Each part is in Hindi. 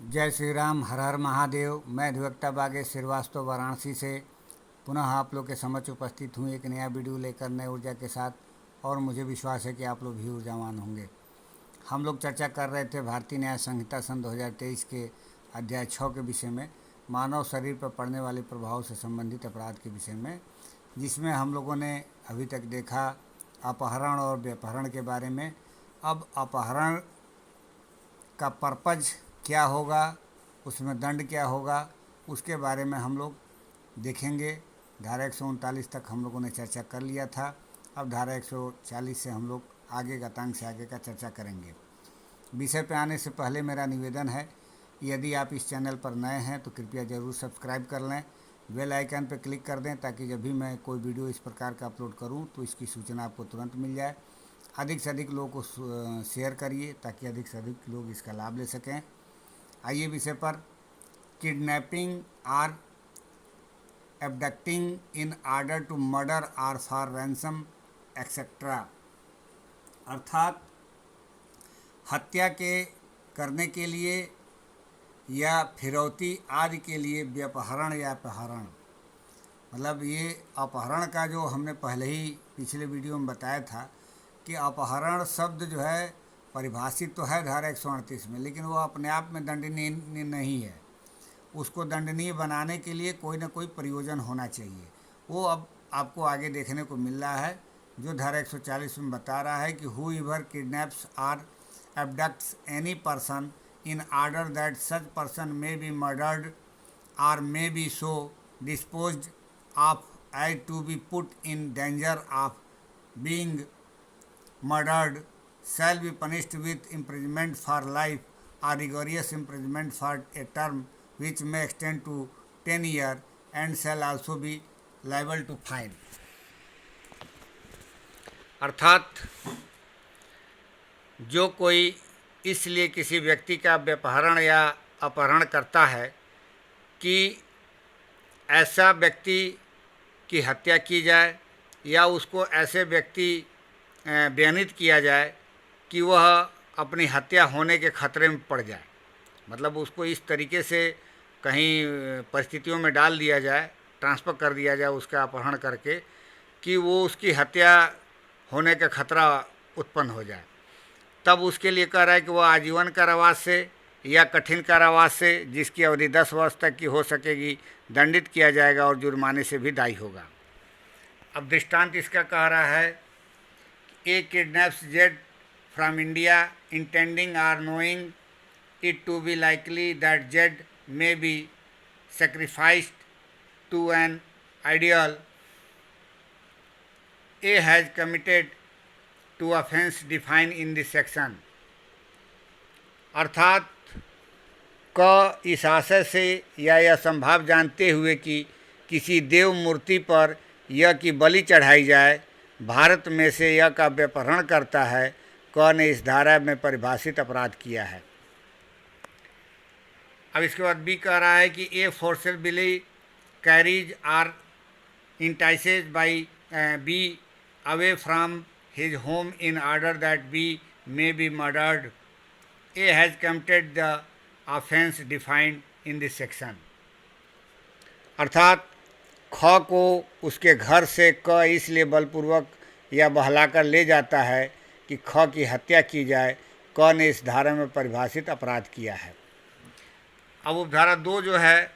जय श्री राम, हर हर महादेव। मैं अधिवक्ता बागेश श्रीवास्तव वाराणसी से पुनः आप लोग के समक्ष उपस्थित हूँ एक नया वीडियो लेकर नए ऊर्जा के साथ। और मुझे विश्वास है कि आप लोग भी ऊर्जावान होंगे। हम लोग चर्चा कर रहे थे भारतीय न्याय संहिता सन 2023 के अध्याय 6 के विषय में, मानव शरीर पर पड़ने वाले प्रभाव से संबंधित अपराध के विषय में, जिसमें हम लोगों ने अभी तक देखा अपहरण और व्यपहरण के बारे में। अब अपहरण का पर्पज क्या होगा, उसमें दंड क्या होगा, उसके बारे में हम लोग देखेंगे। धारा 139 तक हम लोगों ने चर्चा कर लिया था। अब धारा 140 से हम लोग आगे गतांग से आगे का चर्चा करेंगे। विषय पे आने से पहले मेरा निवेदन है, यदि आप इस चैनल पर नए हैं तो कृपया ज़रूर सब्सक्राइब कर लें, बेल आइकन पर क्लिक कर दें ताकि जब भी मैं कोई वीडियो इस प्रकार का अपलोड करूं तो इसकी सूचना आपको तुरंत मिल जाए। अधिक से अधिक लोगों को शेयर करिए ताकि अधिक से अधिक लोग इसका लाभ ले सकें। आइए विषय पर। Kidnapping or abducting in order to murder or for ransom etcetera, अर्थात हत्या के करने के लिए या फिरौती आदि के लिए व्यपहरण या अपहरण। मतलब ये अपहरण का जो हमने पहले ही पिछले वीडियो में बताया था कि अपहरण शब्द जो है परिभाषित तो है धारा 138 में, लेकिन वो अपने आप में दंडनीय नहीं है। उसको दंडनीय बनाने के लिए कोई ना कोई प्रयोजन होना चाहिए। वो अब आपको आगे देखने को मिल रहा है, जो धारा 140 में बता रहा है कि whoever kidnaps or abducts any person in order that such person may be murdered or may be so disposed of as to be put in danger of being murdered shall be punished with imprisonment for life or rigorous imprisonment for a term which may extend to 10 years and shall also be liable to fine। अर्थात जो कोई इसलिए किसी व्यक्ति का व्यपहरण या अपहरण करता है कि ऐसा व्यक्ति की हत्या की जाए या उसको ऐसे व्यक्ति बयानित किया जाए कि वह अपनी हत्या होने के खतरे में पड़ जाए, मतलब उसको इस तरीके से कहीं परिस्थितियों में डाल दिया जाए, ट्रांसफ़र कर दिया जाए उसका अपहरण करके कि वो उसकी हत्या होने का खतरा उत्पन्न हो जाए। तब उसके लिए कह रहा है कि वह आजीवन कारावास से या कठिन कारावास से, जिसकी अवधि 10 वर्ष तक की हो सकेगी, दंडित किया जाएगा और जुर्माने से भी दायी होगा। अब दृष्टांत इसका कह रहा है, A kidnaps Z from India intending or knowing it to be likely that Z may be sacrificed to an ideal. A has committed to offense defined in this section। अर्थात क इस आशय से या यह संभाव जानते हुए कि किसी देव मूर्ति पर यह की बलि चढ़ाई जाए, भारत में से यह का व्यपहरण करता है, क ने इस धारा में परिभाषित अपराध किया है। अब इसके बाद बी कह रहा है कि A forcibly carries or entices by B away from his home in order that B may be murdered, A has committed the offence defined in this section. अर्थात ख को उसके घर से क इसलिए बलपूर्वक या बहलाकर ले जाता है कि ख की हत्या की जाए, क ने इस धारा में परिभाषित अपराध किया है। अब उपधारा 2 जो है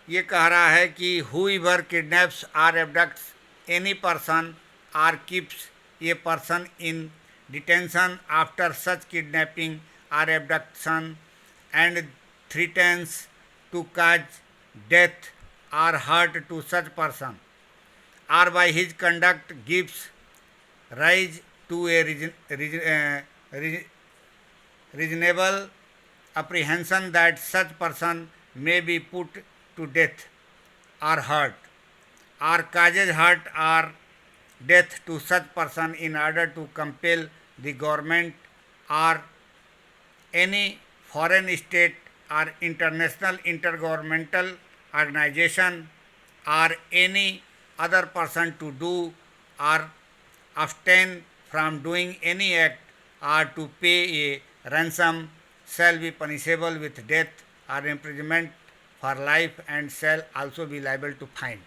ये कह रहा है कि whoever kidnaps or abducts any person or keeps a person in detention after such kidnapping or abduction and threatens to cause death or hurt to such person or by his conduct gives rise to a reasonable apprehension that such person may be put to death or hurt or causes hurt or death to such person in order to compel the government or any foreign state or international intergovernmental organization or any other person to do or abstain from doing any act or to pay a ransom shall be punishable with death or imprisonment for life and shall also be liable to fine।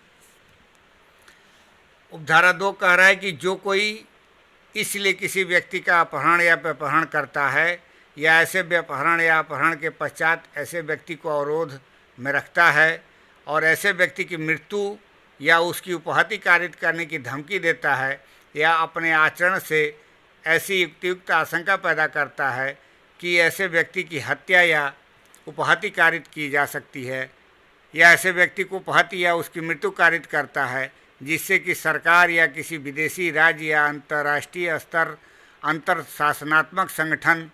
उपधारा 2 कह रहा है कि जो कोई इसलिए किसी व्यक्ति का अपहरण या व्यपहरण करता है या ऐसे व्यपहरण या अपहरण के पश्चात ऐसे व्यक्ति को अवरोध में रखता है और ऐसे व्यक्ति की मृत्यु या उसकी उपहति कारित करने की धमकी देता है या अपने आचरण से ऐसी युक्तियुक्त आशंका पैदा करता है कि ऐसे व्यक्ति की हत्या या उपहति कारित की जा सकती है या ऐसे व्यक्ति को उपहति या उसकी मृत्यु कारित करता है जिससे कि सरकार या किसी विदेशी राज्य या अंतर्राष्ट्रीय स्तर अंतर शासनात्मक संगठन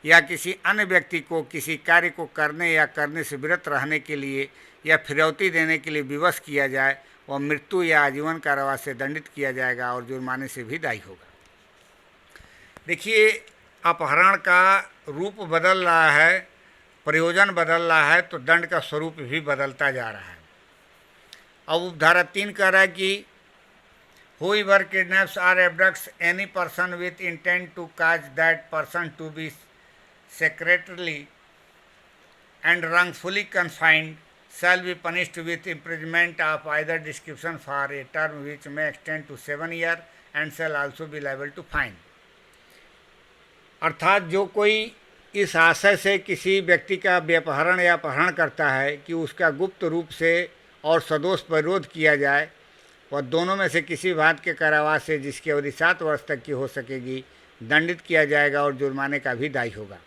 या किसी अन्य व्यक्ति को किसी कार्य को करने या करने से विरत रहने के लिए या फिरौती देने के लिए विवश किया जाए, वह मृत्यु या आजीवन कारावास से दंडित किया जाएगा और जुर्माने से भी दायी होगा। देखिए, अपहरण का रूप बदल रहा है, प्रयोजन बदल रहा है, तो दंड का स्वरूप भी बदलता जा रहा है। अब उपधारा 3 कह रहा है कि whoever kidnaps or abducts any person with intent to cause that person to be secretly and wrongfully confined shall be punished with imprisonment of either description for a term which may extend to 7 years and shall also be liable to fine। अर्थात जो कोई इस आशय से किसी व्यक्ति का व्यपहरण या अपहरण करता है कि उसका गुप्त रूप से और सदोष विरोध किया जाए, वह दोनों में से किसी बात के कारावास से जिसकी अवधि 7 वर्ष तक की हो सकेगी दंडित किया जाएगा और जुर्माने का भी दायी होगा।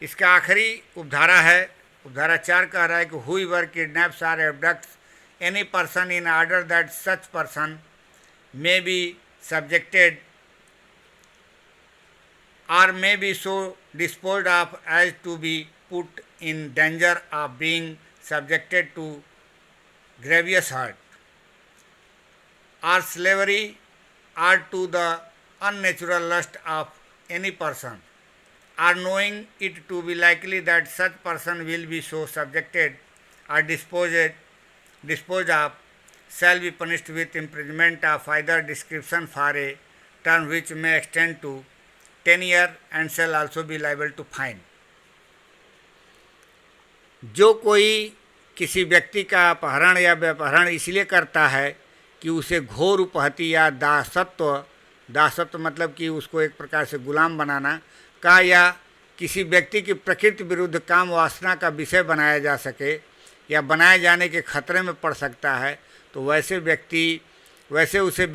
इसका आखिरी उपधारा है, उपधारा 4 कह रहा है कि whoever kidnaps or abducts any person in order that such person may be subjected or may be so disposed of as to be put in danger of being subjected to grievous hurt or slavery or to the unnatural lust of any person or knowing it to be likely that such person will be so subjected or disposed of shall be punished with imprisonment of either description for a term which may extend to 10 years and shall also be liable to fine। जो कोई किसी व्यक्ति का अपहरण या व्यपहरण इसलिए करता है कि उसे घोर उपहति या दासत्व मतलब कि उसको एक प्रकार से गुलाम बनाना का या किसी व्यक्ति की प्रकृति विरुद्ध काम वासना का विषय बनाया जा सके या बनाए जाने के खतरे में पड़ सकता है, तो वैसे उसे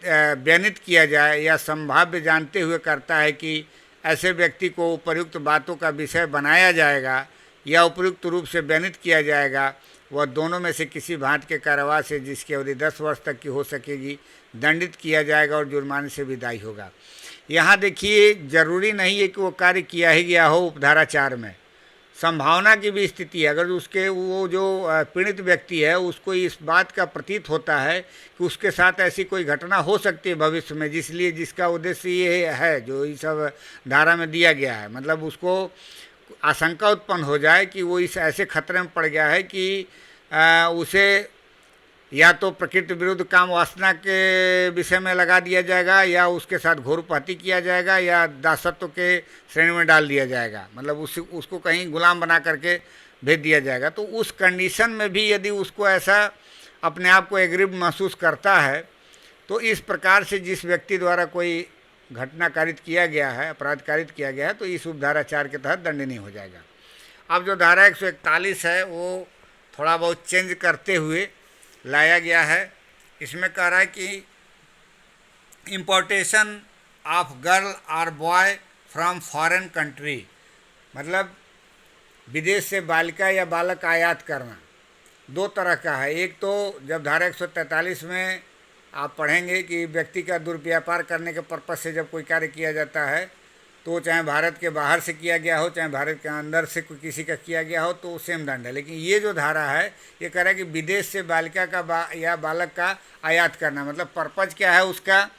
व्यनित किया जाए या संभाव्य जानते हुए करता है कि ऐसे व्यक्ति को उपर्युक्त बातों का विषय बनाया जाएगा या उपयुक्त रूप से व्यनित किया जाएगा, वह दोनों में से किसी भांति के कारावास से जिसकी अवधि 10 वर्ष तक की हो सकेगी दंडित किया जाएगा और जुर्माने से भी दायी होगा। यहाँ देखिए, जरूरी नहीं है कि वो कार्य किया ही गया हो। उपधारा 4 में संभावना की भी स्थिति है। अगर उसके वो जो पीड़ित व्यक्ति है उसको इस बात का प्रतीत होता है कि उसके साथ ऐसी कोई घटना हो सकती है भविष्य में, जिसका उद्देश्य ये है जो इस सब धारा में दिया गया है, मतलब उसको आशंका उत्पन्न हो जाए कि वो इस ऐसे खतरे में पड़ गया है कि उसे या तो प्रकृति विरुद्ध काम वासना के विषय में लगा दिया जाएगा या उसके साथ घोर उपहति किया जाएगा या दासत्व के श्रेणी में डाल दिया जाएगा, मतलब उसको कहीं गुलाम बना करके भेज दिया जाएगा। तो उस कंडीशन में भी यदि उसको ऐसा अपने आप को एग्रीव महसूस करता है तो इस प्रकार से जिस व्यक्ति द्वारा कोई घटना कारित किया गया है, अपराध कारित किया गया है, तो इस उपधारा 4 के तहत दंडनीय हो जाएगा। अब जो धारा 141 है वो थोड़ा बहुत चेंज करते हुए लाया गया है। इसमें कह रहा है कि इम्पोर्टेशन ऑफ गर्ल और बॉय फ्रॉम फॉरेन कंट्री, मतलब विदेश से बालिका या बालक आयात करना 2 तरह का है। एक तो जब धारा 143 में आप पढ़ेंगे कि व्यक्ति का दुर्व्यापार करने के पर्पज से जब कोई कार्य किया जाता है तो चाहे भारत के बाहर से किया गया हो चाहे भारत के अंदर से कोई किसी का किया गया हो तो सेम दंड है। लेकिन ये जो धारा है ये कह रहा है कि विदेश से बालिका का या बालक का आयात करना, मतलब पर्पज क्या है उसका,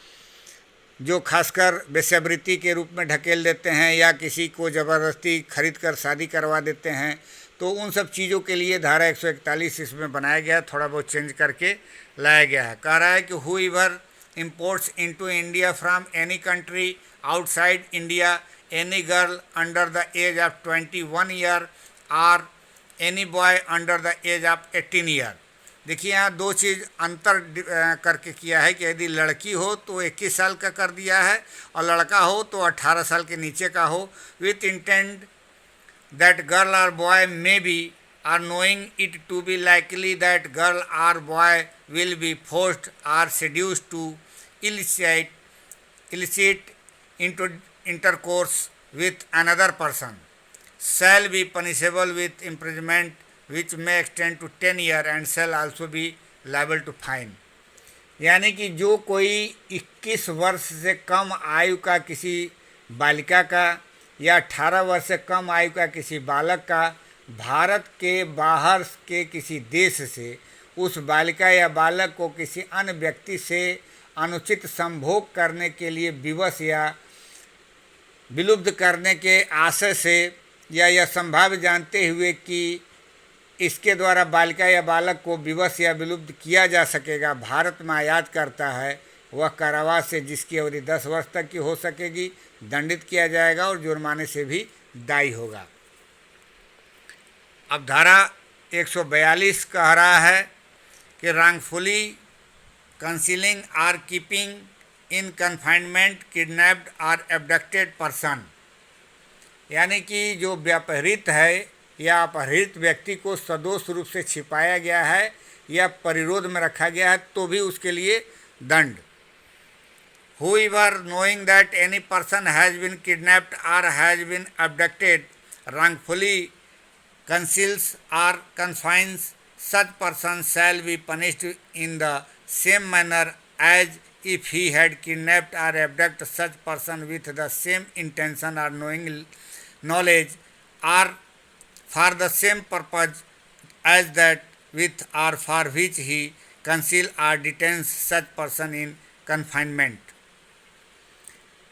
जो खासकर वेश्यावृत्ति के रूप में ढकेल देते हैं या किसी को ज़बरदस्ती खरीद कर शादी करवा देते हैं, तो उन सब चीज़ों के लिए धारा 141 इसमें बनाया गया, थोड़ा बहुत चेंज करके लाया गया है। कह रहा है कि whoever imports into India from any country outside India any girl under the age of 21 year or any boy under the age of 18 year। देखिए यहाँ दो चीज़ अंतर करके किया है कि यदि लड़की हो तो 21 साल का कर दिया है और लड़का हो तो 18 साल के नीचे का हो। विथ इंटेंट दैट गर्ल और boy may be or knowing it to be likely that girl or boy will be forced or seduced to illicit intercourse with another person shall be punishable with imprisonment which may extend to 10 years and shall also be liable to fine। यानी कि जो कोई 21 वर्ष से कम आयु का किसी बालिका का या 18 वर्ष से कम आयु का किसी बालक का भारत के बाहर के किसी देश से उस बालिका या बालक को किसी अन्य व्यक्ति से अनुचित संभोग करने के लिए विवश या विलुप्त करने के आशय से या यह संभाव्य जानते हुए कि इसके द्वारा बालिका या बालक को विवश या विलुप्त किया जा सकेगा भारत में आयात करता है, वह कारावास से जिसकी अवधि 10 वर्ष तक की हो सकेगी दंडित किया जाएगा और जुर्माने से भी दायी होगा। अब धारा 142 कह रहा है कि wrongfully concealing or keeping in confinement kidnapped or abducted person, यानी कि जो व्यापहृत है या अपहृत व्यक्ति को सदोष रूप से छिपाया गया है या परिरोध में रखा गया है तो भी उसके लिए दंड। Whoever knowing that any person has been kidnapped or has been abducted wrongfully conceals or confines such person shall be punished in the same manner as if he had kidnapped or abducted such person with the same intention or knowledge or for the same purpose as that with or for which he conceal or detains such person in confinement।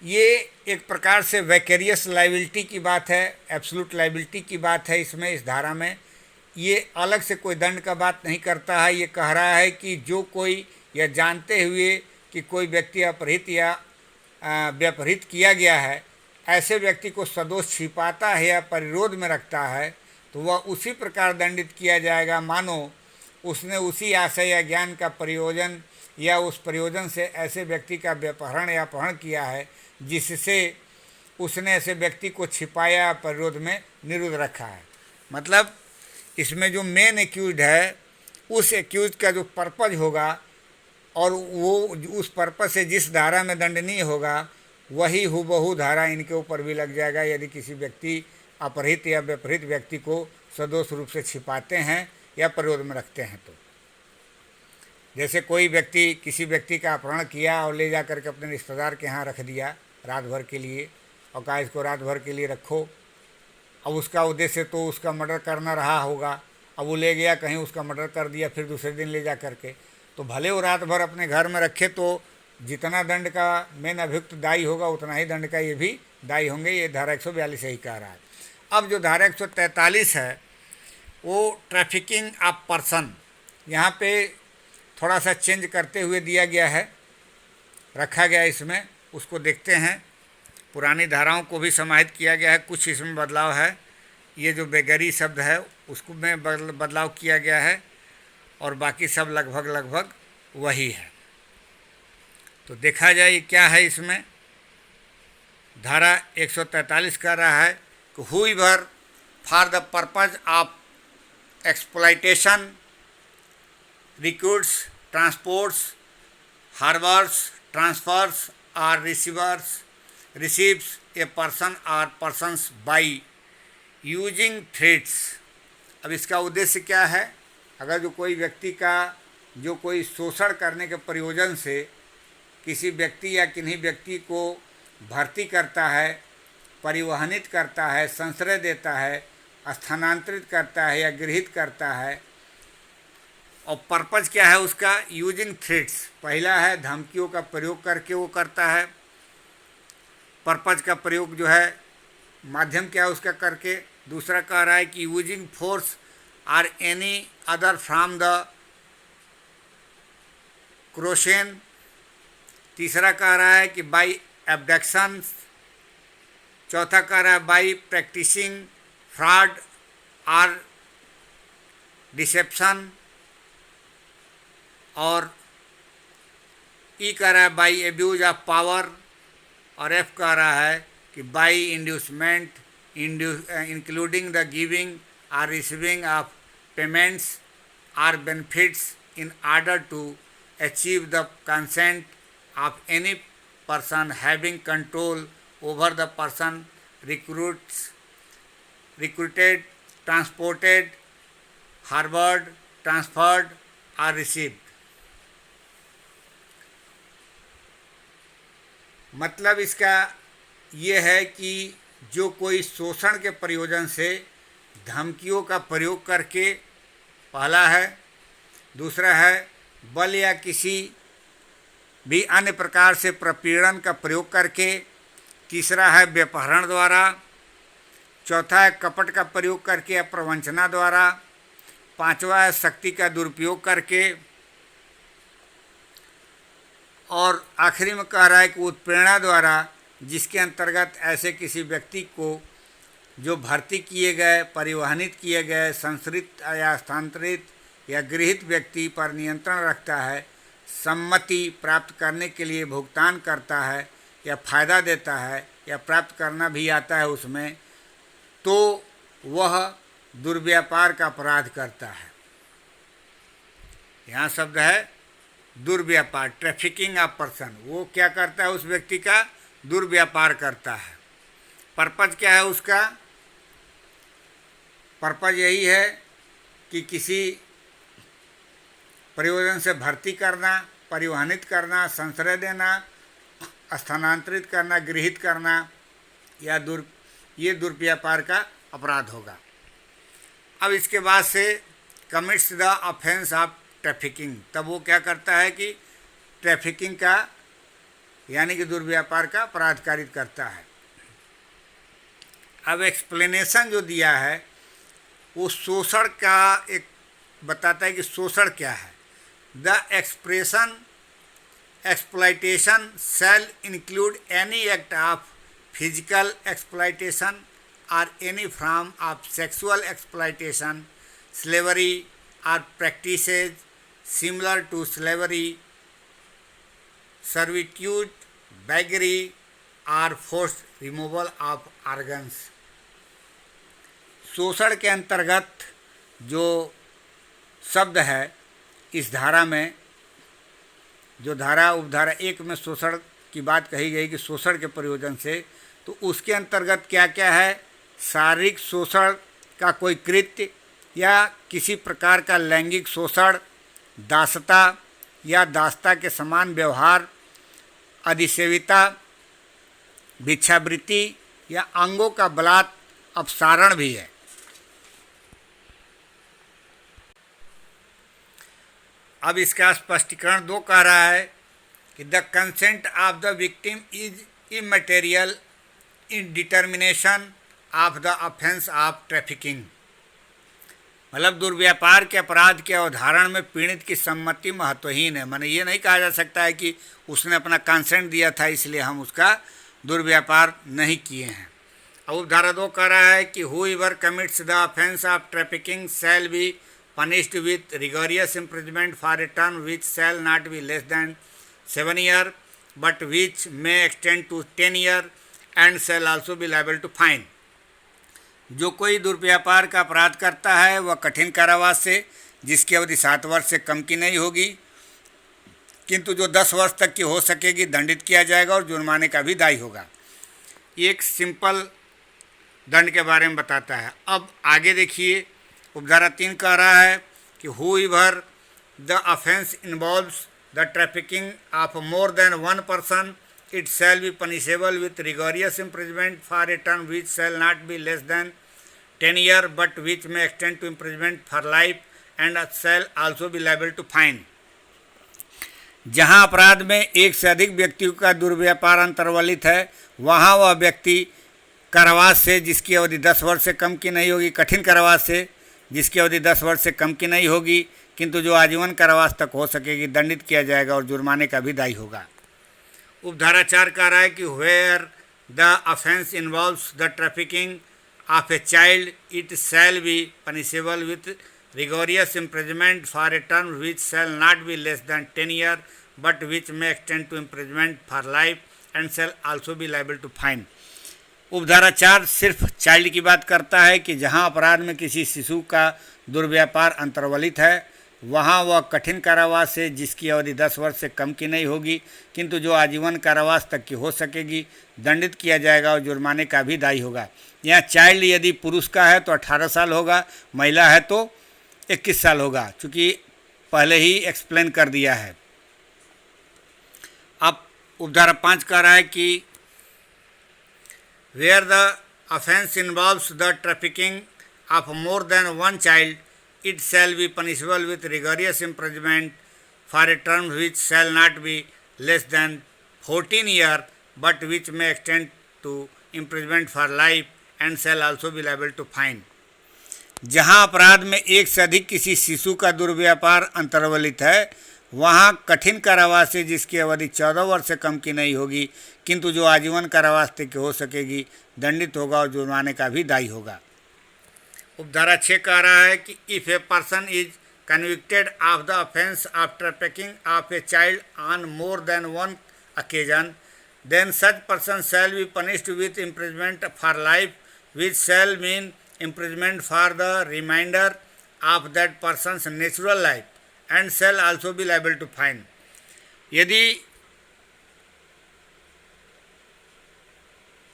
ये एक प्रकार से वैकेरियस लाइबिलिटी की बात है, एब्सोल्यूट लाइबिलिटी की बात है। इसमें इस धारा में ये अलग से कोई दंड का बात नहीं करता है। ये कह रहा है कि जो कोई यह जानते हुए कि कोई व्यक्ति अपहृत या व्यपहृत किया गया है ऐसे व्यक्ति को सदोष छिपाता है या परिरोध में रखता है तो वह उसी प्रकार दंडित किया जाएगा मानो उसने उसी आशय या ज्ञान का प्रयोजन या उस प्रयोजन से ऐसे व्यक्ति का व्यपहरण या अपहरण किया है जिससे उसने ऐसे व्यक्ति को छिपाया या परिरोध में निरुद्ध रखा है। मतलब इसमें जो मेन एक्यूज है उस एक्यूज का जो पर्पज होगा और वो उस पर्पज से जिस धारा में दंडनीय होगा वही हुबहू धारा इनके ऊपर भी लग जाएगा यदि किसी व्यक्ति अपहृत या व्यपहृत व्यक्ति को सदोष रूप से छिपाते हैं या परिरोध में रखते हैं। तो जैसे कोई व्यक्ति किसी व्यक्ति का अपहरण किया और ले जा करके अपने रिश्तेदार के यहाँ रख दिया रात भर के लिए और कहा इसको रात भर के लिए रखो। अब उसका उद्देश्य तो उसका मर्डर करना रहा होगा। अब वो ले गया कहीं उसका मर्डर कर दिया फिर दूसरे दिन ले जा करके, तो भले वो रात भर अपने घर में रखे तो जितना दंड का मेन अभियुक्त दायी होगा उतना ही दंड का ये भी दायी होंगे। ये धारा 142 ही कह रहा है। अब जो धारा 143 है वो ट्रैफिकिंग ऑफ पर्सन, यहाँ पे थोड़ा सा चेंज करते हुए दिया गया है, रखा गया इसमें, उसको देखते हैं। पुरानी धाराओं को भी समाहित किया गया है, कुछ इसमें बदलाव है। ये जो बेगरी शब्द है उसको में बदलाव किया गया है और बाकी सब लगभग वही है। तो देखा जाए क्या है इसमें। धारा 143 कह रहा है कि whoever for the purpose of exploitation recruits, transports, harbors, transfers or receives a person or persons by using threats। अब इसका उद्देश्य क्या है? अगर जो कोई व्यक्ति का जो कोई शोषण करने के प्रयोजन से किसी व्यक्ति या किन्हीं व्यक्ति को भर्ती करता है, परिवहनित करता है, संश्रय देता है, स्थानांतरित करता है या गृहीत करता है, और पर्पज़ क्या है उसका? Using threats. पहला है धमकियों का प्रयोग करके वो करता है। पर्पज़ का प्रयोग जो है माध्यम क्या है उसका करके। दूसरा कह रहा है कि using force or any other from the coercion. तीसरा कह रहा है कि बाय एब्डक्शन चौथा कह रहा है बाई प्रैक्टिसिंग फ्रॉड और डिसेप्शन, और ई कह रहा है बाई एब्यूज ऑफ पावर, और एफ कह रहा है कि by inducement including the giving और रिसीविंग ऑफ पेमेंट्स और benefits in order to achieve the consent of any person having control over the person recruited, transported, harbored, transferred or received। मतलब इसका ये है कि जो कोई शोषण के प्रयोजन से धमकियों का प्रयोग करके, पहला है, दूसरा है बल या किसी भी अन्य प्रकार से प्रपीड़न का प्रयोग करके, तीसरा है व्यपहरण द्वारा, चौथा है कपट का प्रयोग करके या प्रवंचना द्वारा, पांचवा है शक्ति का दुरुपयोग करके, और आखिरी में कह रहा है कि उत्प्रेरणा द्वारा, जिसके अंतर्गत ऐसे किसी व्यक्ति को जो भर्ती किए गए, परिवहनित किए गए, संस्कृत या स्थानांतरित या गृहीत व्यक्ति पर नियंत्रण रखता है, सम्मति प्राप्त करने के लिए भुगतान करता है या फ़ायदा देता है या प्राप्त करना भी आता है उसमें, तो वह दुर्व्यापार का अपराध करता है। यहाँ शब्द है दुर्व्यापार, ट्रैफिकिंग ऑफ पर्सन। वो क्या करता है? उस व्यक्ति का दुर्व्यापार करता है। पर्पज क्या है उसका? पर्पज यही है कि किसी प्रयोजन से भर्ती करना, परिवहनित करना, संश्रय देना, स्थानांतरित करना, गृहीत करना या ये दुर्व्यापार का अपराध होगा। अब इसके बाद से commits the offence of trafficking, तब वो क्या करता है कि ट्रैफिकिंग का यानी कि दुर्व्यापार का अपराध कारित करता है। अब एक्सप्लेनेशन जो दिया है वो शोषण का एक बताता है कि शोषण क्या है। The expression exploitation shall include any act of physical exploitation और any form of sexual exploitation, slavery और practices similar to slavery, servitude, beggary और फोर्स्ड रिमूवल ऑफ ऑर्गन्स। शोषण के अंतर्गत जो शब्द है इस धारा में, जो धारा उपधारा 1 में शोषण की बात कही गई कि शोषण के प्रयोजन से, तो उसके अंतर्गत क्या क्या है? शारीरिक शोषण का कोई कृत्य या किसी प्रकार का लैंगिक शोषण, दासता या दासता के समान व्यवहार, अधिसेविता, भिक्षावृत्ति या अंगों का बलात् अपसारण भी है। अब इसका स्पष्टीकरण 2 कह रहा है कि the consent of the victim is immaterial in determination of the offence of trafficking. मतलब दुर्व्यापार के अपराध के अवधारण में पीड़ित की सम्मति महत्वहीन है। माने ये नहीं कहा जा सकता है कि उसने अपना कंसेंट दिया था इसलिए हम उसका दुर्व्यापार नहीं किए हैं। अब धारा 2 कह रहा है कि whoever commits the offence of trafficking shall be punished with rigorous imprisonment for a term which shall not be less than 7 years but which may extend to 10 years and shall also be liable to fine। जो कोई दुर्व्यापार का अपराध करता है वह कठिन कारावास से, जिसकी अवधि 7 वर्ष से कम की नहीं होगी, किंतु जो 10 वर्ष तक की हो सकेगी, दंडित किया जाएगा और जुर्माने का भी दायी होगा। एक सिंपल दंड के बारे में बताता है। अब आगे देखिए, उपधारा 3 कह रहा है कि whoever the offence involves the trafficking of more than one person, it shall be punishable with rigorous imprisonment for a term which shall not be less than 10 years but which may extend to imprisonment for life and shall also be liable to fine। जहाँ अपराध में एक से अधिक व्यक्तियों का दुर्व्यापार अंतर्वलित है, वहाँ वह व्यक्ति कारावास से जिसकी अवधि 10 वर्ष से कम की नहीं होगी, कठिन कारावास से जिसकी अवधि 10 वर्ष से कम की नहीं होगी, किंतु जो आजीवन कारावास तक हो सकेगी, दंडित किया जाएगा और जुर्माने का भी दायी होगा। उपधारा 4 कह रहा है कि where the offence involves the trafficking of a child, it shall be punishable with rigorous imprisonment for a term which shall not be less than 10 years, but which may extend to imprisonment for life and shall also be liable to fine. उपधारा 4 सिर्फ चाइल्ड की बात करता है कि जहां अपराध में किसी शिशु का दुर्व्यापार अंतर्वलित है वहां वह कठिन कारावास है जिसकी अवधि 10 वर्ष से कम की नहीं होगी, किंतु जो आजीवन कारावास तक की हो सकेगी, दंडित किया जाएगा और जुर्माने का भी दायी होगा। यहाँ चाइल्ड यदि पुरुष का है तो 18 साल होगा, महिला है तो 21 साल होगा, चूँकि पहले ही एक्सप्लेन कर दिया है। अब उपधारा 5 कह रहा है कि where the offence involves the trafficking of more than one child, it shall be punishable with rigorous imprisonment for a term which shall not be less than 14 years, but which may extend to imprisonment for life and shall also be liable to fine. जहां अपराध में एक से अधिक किसी शिशु का दुर्व्यापार अंतर्वलित है वहां कठिन कारावास है जिसकी अवधि 14 वर्ष से कम की नहीं होगी, किंतु जो आजीवन कारावास तक की हो सकेगी, दंडित होगा और जुर्माने का भी दायी होगा। उपधारा 6 कह रहा है कि if a person is convicted of the offence of trafficking of a child on more than one occasion, then such person shall be punished with imprisonment for life, which shall mean imprisonment for the remainder of that person's natural life, and shall also be liable to fine. यदि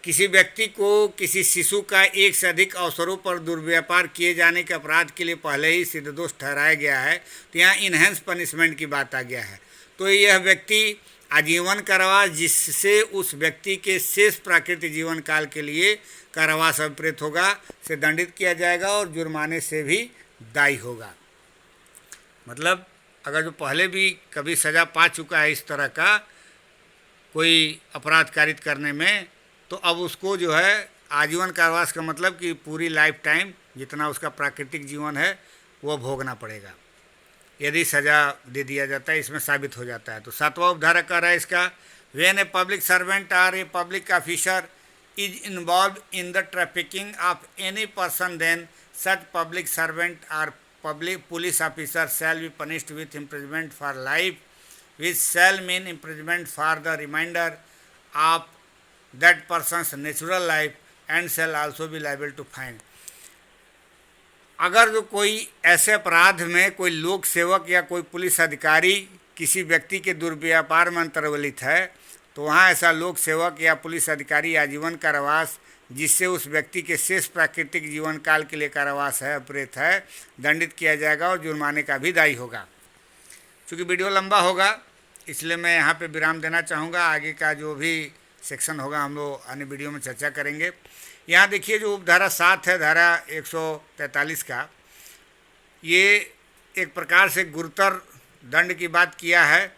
किसी व्यक्ति को किसी शिशु का एक से अधिक अवसरों पर दुर्व्यापार किए जाने के अपराध के लिए पहले ही सिद्ध दोष ठहराया गया है तो यहाँ इनहेंस पनिशमेंट की बात आ गया है, तो यह व्यक्ति आजीवन कारावास जिससे उस व्यक्ति के शेष प्राकृतिक जीवन काल के लिए कारावास अभिप्रेत होगा से दंडित किया जाएगा और जुर्माने से भी दायी होगा। मतलब अगर जो पहले भी कभी सज़ा पा चुका है इस तरह का कोई अपराध कारित करने में, तो अब उसको जो है आजीवन कारावास का मतलब कि पूरी लाइफ टाइम जितना उसका प्राकृतिक जीवन है वो भोगना पड़ेगा यदि सज़ा दे दिया जाता है, इसमें साबित हो जाता है। तो 7वां उपधारा कह रहा है इसका, when a public servant or a public officer is involve in the trafficking of any person then such public servant or public police officer shall be punished with imprisonment for life, which shall mean imprisonment for the remainder of that person's natural life and shall also be liable to fine. अगर जो कोई ऐसे अपराध में कोई लोक सेवक या कोई पुलिस अधिकारी किसी व्यक्ति के दुर्व्यापार में अंतर्वलित है तो वहाँ ऐसा लोक सेवक या पुलिस अधिकारी आजीवन कारावास जिससे उस व्यक्ति के शेष प्राकृतिक जीवन काल के लिए कारावास है अप्रेत है दंडित किया जाएगा और जुर्माने का भी दायी होगा। चूँकि वीडियो लंबा होगा इसलिए मैं यहाँ पे विराम देना चाहूँगा, आगे का जो भी सेक्शन होगा हम लोग अन्य वीडियो में चर्चा करेंगे। यहाँ देखिए जो उपधारा 7 है धारा 143 का, ये एक प्रकार से गुरुतर दंड की बात किया है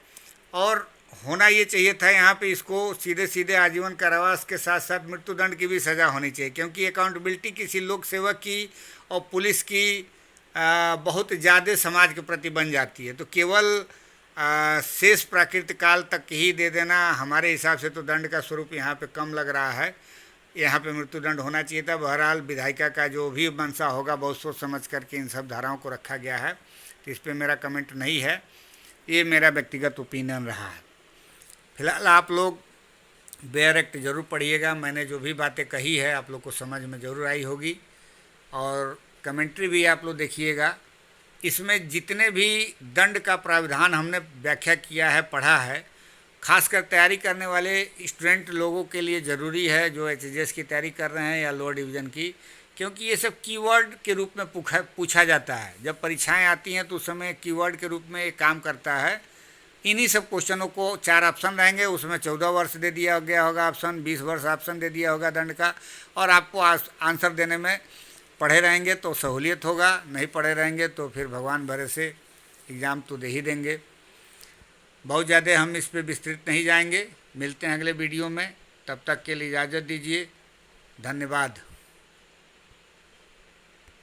और होना ये चाहिए था यहाँ पे इसको सीधे सीधे आजीवन कारावास के साथ साथ मृत्युदंड की भी सज़ा होनी चाहिए, क्योंकि अकाउंटेबिलिटी किसी लोक सेवक की और पुलिस की बहुत ज़्यादा समाज के प्रति बन जाती है। तो केवल शेष प्राकृतिक काल तक ही दे देना हमारे हिसाब से तो दंड का स्वरूप यहाँ पे कम लग रहा है, यहाँ पे मृत्युदंड होना चाहिए था। बहरहाल विधायिका का जो भी मंशा होगा बहुत सोच समझ करके इन सब धाराओं को रखा गया है, तो इस पर मेरा कमेंट नहीं है, ये मेरा व्यक्तिगत ओपिनियन रहा है। फिलहाल आप लोग बेयर एक्ट ज़रूर पढ़िएगा, मैंने जो भी बातें कही है आप लोग को समझ में ज़रूर आई होगी और कमेंट्री भी आप लोग देखिएगा। इसमें जितने भी दंड का प्रावधान हमने व्याख्या किया है पढ़ा है, खासकर तैयारी करने वाले स्टूडेंट लोगों के लिए ज़रूरी है जो HSS की तैयारी कर रहे हैं या लोअर डिवीज़न की, क्योंकि ये सब कीवर्ड के रूप में पूछा जाता है। जब परीक्षाएं आती हैं तो उस समय कीवर्ड के रूप में ये काम करता है। इन्हीं सब क्वेश्चनों को 4 ऑप्शन रहेंगे, उसमें 14 वर्ष दे दिया गया होगा ऑप्शन, 20 वर्ष ऑप्शन दे दिया होगा दंड का, और आपको आंसर देने में पढ़े रहेंगे तो सहूलियत होगा, नहीं पढ़े रहेंगे तो फिर भगवान भरे से एग्ज़ाम तो दे ही देंगे। बहुत ज़्यादा हम इस पर विस्तृत नहीं जाएंगे, मिलते हैं अगले वीडियो में, तब तक के लिए इजाज़त दीजिए, धन्यवाद।